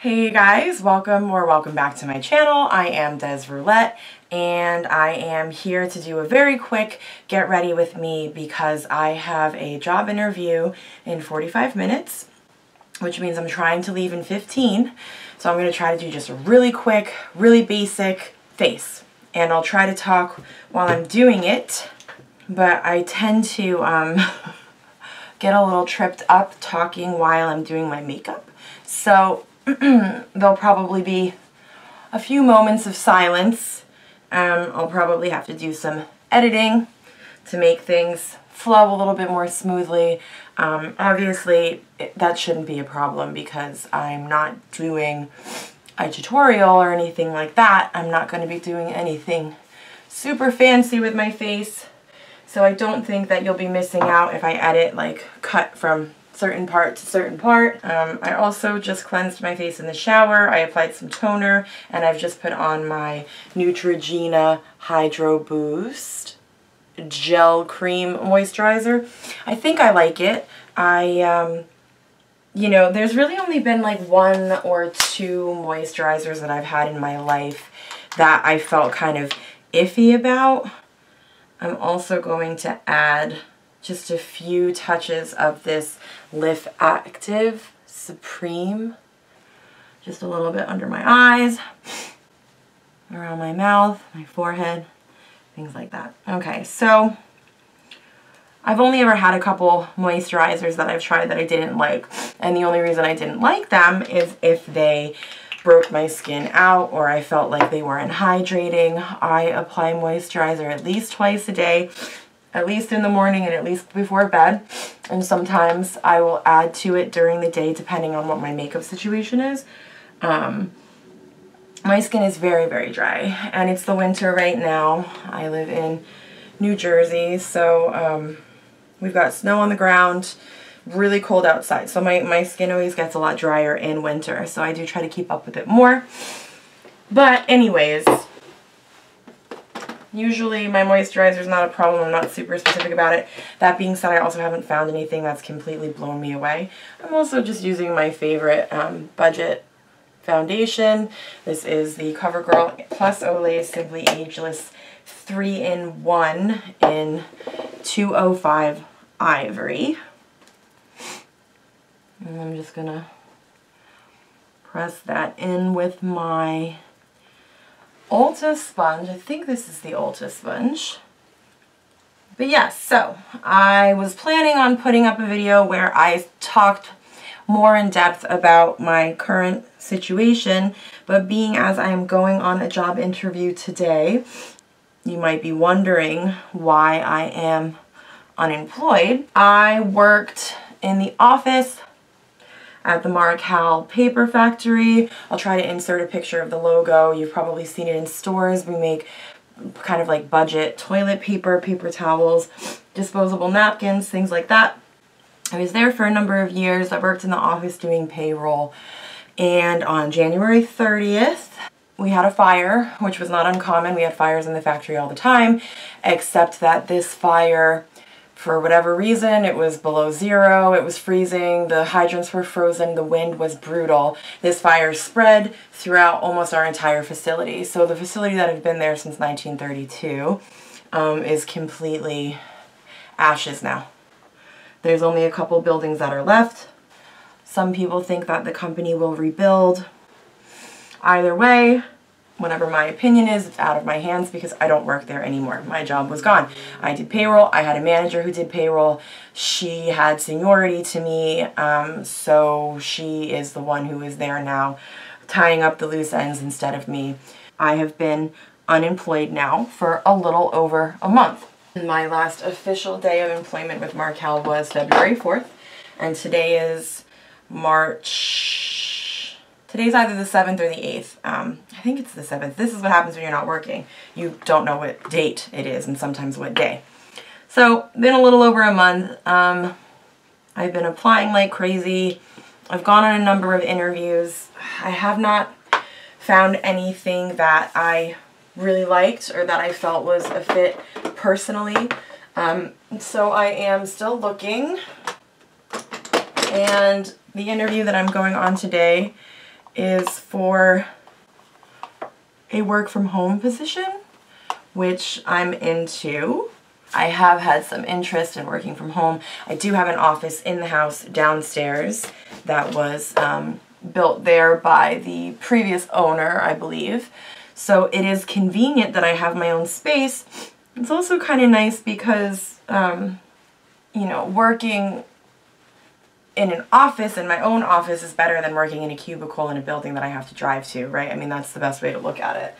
Hey guys, welcome back to my channel. I am Des Roulette and I am here to do a very quick get ready with me because I have a job interview in 45 minutes, which means I'm trying to leave in 15. So I'm going to try to do just a really quick, really basic face. And I'll try to talk while I'm doing it, but I tend to get a little tripped up talking while I'm doing my makeup. So there'll probably be a few moments of silence. I'll probably have to do some editing to make things flow a little bit more smoothly. Obviously, that shouldn't be a problem because I'm not doing a tutorial or anything like that. I'm not going to be doing anything super fancy with my face. So I don't think that you'll be missing out if I edit, like cut from certain part to certain part. I also just cleansed my face in the shower. I applied some toner and I've just put on my Neutrogena Hydro Boost Gel Cream Moisturizer. I think I like it. You know, there's really only been like 1 or 2 moisturizers that I've had in my life that I felt kind of iffy about. I'm also going to add just a few touches of this Lift Active Supreme. Just a little bit under my eyes, around my mouth, my forehead, things like that. Okay, so I've only ever had a couple moisturizers that I've tried that I didn't like. And the only reason I didn't like them is if they broke my skin out or I felt like they weren't hydrating. I apply moisturizer at least twice a day, at least in the morning and at least before bed. And sometimes I will add to it during the day depending on what my makeup situation is. My skin is very, very dry and it's the winter right now. I live in New Jersey, so we've got snow on the ground, really cold outside. So my skin always gets a lot drier in winter, so I do try to keep up with it more. But anyways, usually my moisturizer is not a problem. I'm not super specific about it. That being said, I also haven't found anything that's completely blown me away. I'm also just using my favorite budget foundation. This is the CoverGirl Plus Olay Simply Ageless 3-in-1 in 205 Ivory. And I'm just gonna press that in with my Ulta sponge. I think this is the Ulta sponge. But yes, so I was planning on putting up a video where I talked more in depth about my current situation, but being as I am going on a job interview today, you might be wondering why I am unemployed. I worked in the office at the Marcal paper factory. I'll try to insert a picture of the logo. You've probably seen it in stores. We make kind of like budget toilet paper, paper towels, disposable napkins, things like that. I was there for a number of years. I worked in the office doing payroll. And on January 30th, we had a fire, which was not uncommon. We had fires in the factory all the time, except that this fire, for whatever reason, it was below zero, it was freezing, the hydrants were frozen, the wind was brutal. This fire spread throughout almost our entire facility. So the facility that had been there since 1932 is completely ashes now. There's only a couple buildings that are left. Some people think that the company will rebuild. Either way, whatever my opinion is, it's out of my hands because I don't work there anymore. My job was gone. I did payroll. I had a manager who did payroll. She had seniority to me, so she is the one who is there now, tying up the loose ends instead of me. I have been unemployed now for a little over a month. My last official day of employment with Marcal was February 4th, and today is March. Today's either the 7th or the 8th. I think it's the 7th. This is what happens when you're not working. You don't know what date it is and sometimes what day. So, been a little over a month. I've been applying like crazy. I've gone on a number of interviews. I have not found anything that I really liked or that I felt was a fit personally. So I am still looking. And the interview that I'm going on today is for a work from home position, which I'm into. I have had some interest in working from home. I do have an office in the house downstairs that was built there by the previous owner, I believe. So it is convenient that I have my own space. It's also kind of nice because, you know, working in an office, in my own office, is better than working in a cubicle in a building that I have to drive to, right? I mean, that's the best way to look at it.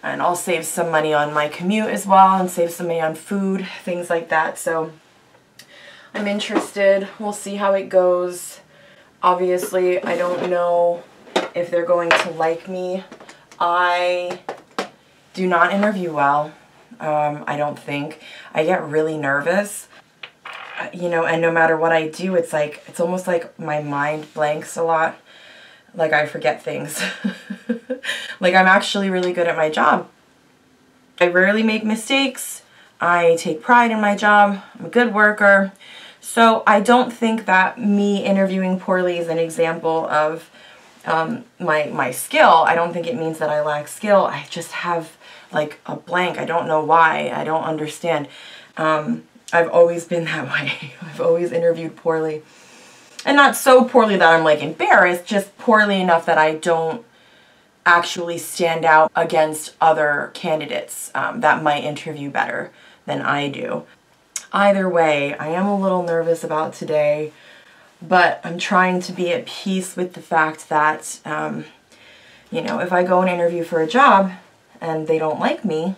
And I'll save some money on my commute as well, and save some money on food, things like that. So I'm interested. We'll see how it goes. Obviously, I don't know if they're going to like me. I do not interview well. I don't think. I get really nervous. You know, and no matter what I do, it's like, it's almost like my mind blanks a lot. Like I forget things. Like I'm actually really good at my job. I rarely make mistakes. I take pride in my job. I'm a good worker. So I don't think that me interviewing poorly is an example of my skill. I don't think it means that I lack skill. I just have like a blank. I don't know why. I don't understand. I've always been that way. I've always interviewed poorly. And not so poorly that I'm like embarrassed, just poorly enough that I don't actually stand out against other candidates that might interview better than I do. Either way, I am a little nervous about today, but I'm trying to be at peace with the fact that, you know, if I go and interview for a job and they don't like me,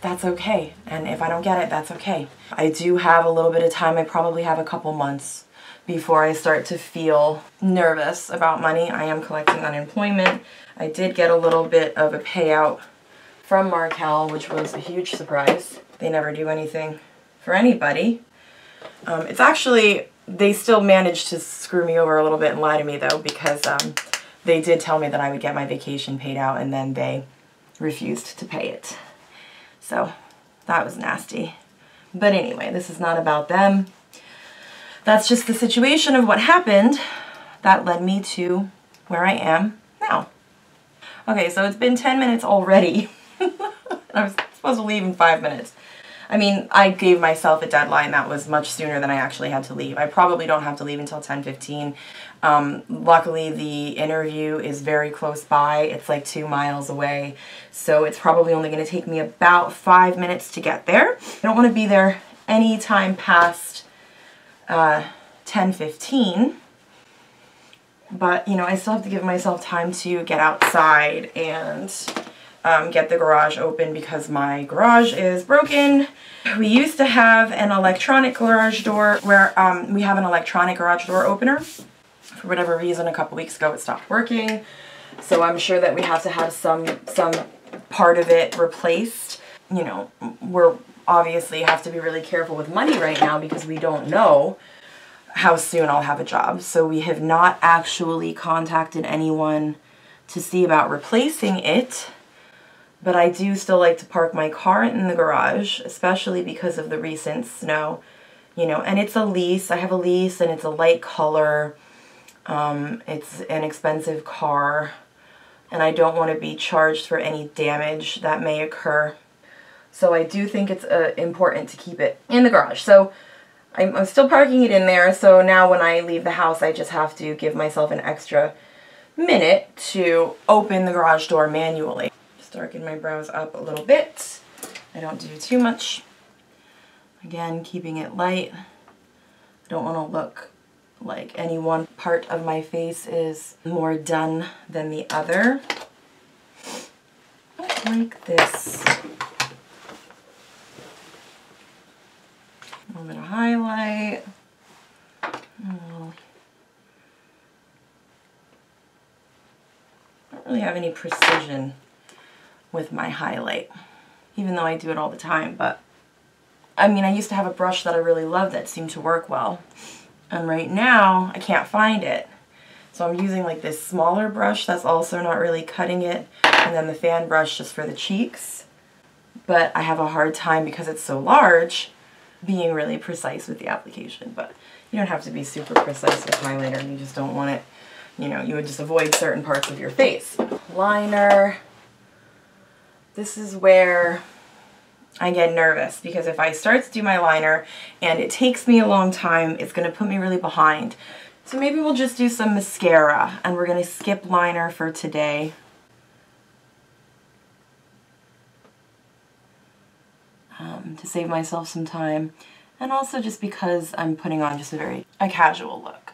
that's okay. And if I don't get it, that's okay. I do have a little bit of time. I probably have a couple months before I start to feel nervous about money. I am collecting unemployment. I did get a little bit of a payout from Markel, which was a huge surprise. They never do anything for anybody. It's actually, they still managed to screw me over a little bit and lie to me though, because they did tell me that I would get my vacation paid out and then they refused to pay it. So that was nasty. But anyway, this is not about them. That's just the situation of what happened that led me to where I am now. Okay, so it's been 10 minutes already. I was supposed to leave in 5 minutes. I mean, I gave myself a deadline that was much sooner than I actually had to leave. I probably don't have to leave until 10:15. Luckily, the interview is very close by. It's like 2 miles away. So it's probably only going to take me about 5 minutes to get there. I don't want to be there any time past 10:15. But, you know, I still have to give myself time to get outside and get the garage open because my garage is broken. We used to have an electronic garage door where we have an electronic garage door opener. For whatever reason, a couple weeks ago it stopped working. So I'm sure that we have to have some part of it replaced. You know, we're obviously have to be really careful with money right now because we don't know how soon I'll have a job. So we have not actually contacted anyone to see about replacing it. But I do still like to park my car in the garage, especially because of the recent snow, you know, and it's a lease. I have a lease and it's a light color. It's an expensive car and I don't want to be charged for any damage that may occur. So I do think it's important to keep it in the garage. So I'm still parking it in there. So now when I leave the house, I just have to give myself an extra minute to open the garage door manually. Darken my brows up a little bit. I don't do too much. Again, keeping it light. I don't want to look like any one part of my face is more done than the other. Like this. A little bit of highlight. Oh. I don't really have any precision with my highlight, even though I do it all the time. But I mean, I used to have a brush that I really loved that seemed to work well, and right now I can't find it. So I'm using like this smaller brush that's also not really cutting it, and then the fan brush just for the cheeks. But I have a hard time because it's so large being really precise with the application. But you don't have to be super precise with highlighter, you just don't want it you know, you would just avoid certain parts of your face. Liner. This is where I get nervous, because if I start to do my liner and it takes me a long time, it's going to put me really behind. So maybe we'll just do some mascara, and we're going to skip liner for today. To save myself some time, and also just because I'm putting on just a casual look.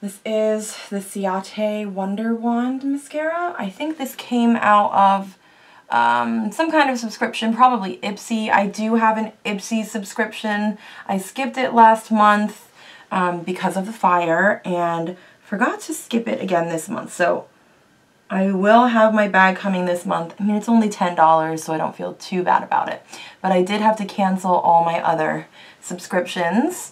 This is the Ciate Wonder Wand mascara. I think this came out of some kind of subscription, probably Ipsy. I do have an Ipsy subscription. I skipped it last month because of the fire, and forgot to skip it again this month. So I will have my bag coming this month. I mean, it's only $10, so I don't feel too bad about it. But I did have to cancel all my other subscriptions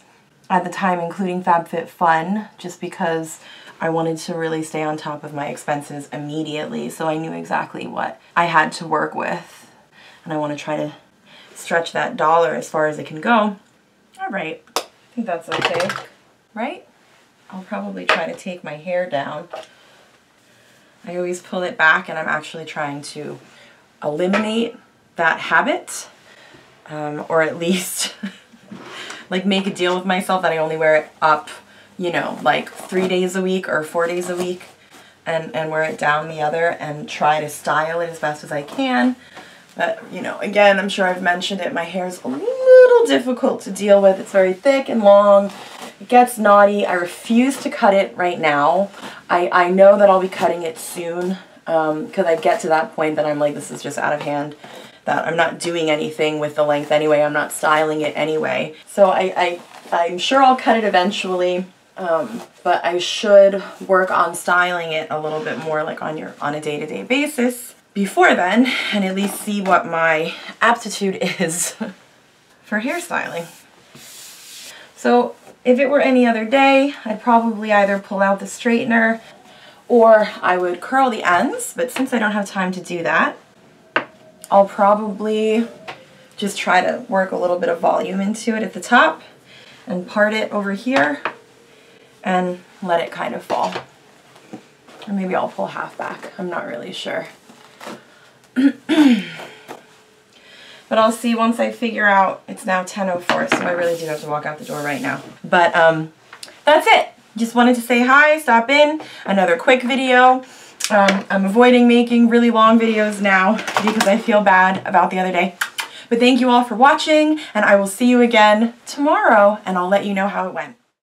at the time, including FabFitFun, just because I wanted to really stay on top of my expenses immediately, so I knew exactly what I had to work with. And I want to try to stretch that dollar as far as it can go. All right, I think that's okay, right? I'll probably try to take my hair down. I always pull it back, and I'm actually trying to eliminate that habit, or at least like make a deal with myself that I only wear it up, you know, like 3 days a week or 4 days a week, and wear it down the other, and try to style it as best as I can. But, you know, again, I'm sure I've mentioned it, my hair's a little difficult to deal with. It's very thick and long. It gets knotty. I refuse to cut it right now. I know that I'll be cutting it soon, because I get to that point that I'm like, this is just out of hand, that I'm not doing anything with the length anyway. I'm not styling it anyway. So I'm sure I'll cut it eventually, but I should work on styling it a little bit more, like on a day-to-day basis before then, and at least see what my aptitude is for hairstyling. So if it were any other day, I'd probably either pull out the straightener or I would curl the ends, but since I don't have time to do that, I'll probably just try to work a little bit of volume into it at the top and part it over here and let it kind of fall. Or maybe I'll pull half back, I'm not really sure. But I'll see once I figure out. It's now 10:04, so I really do have to walk out the door right now. But that's it. Just wanted to say hi, stop in. Another quick video. I'm avoiding making really long videos now because I feel bad about the other day. But thank you all for watching, and I will see you again tomorrow, and I'll let you know how it went.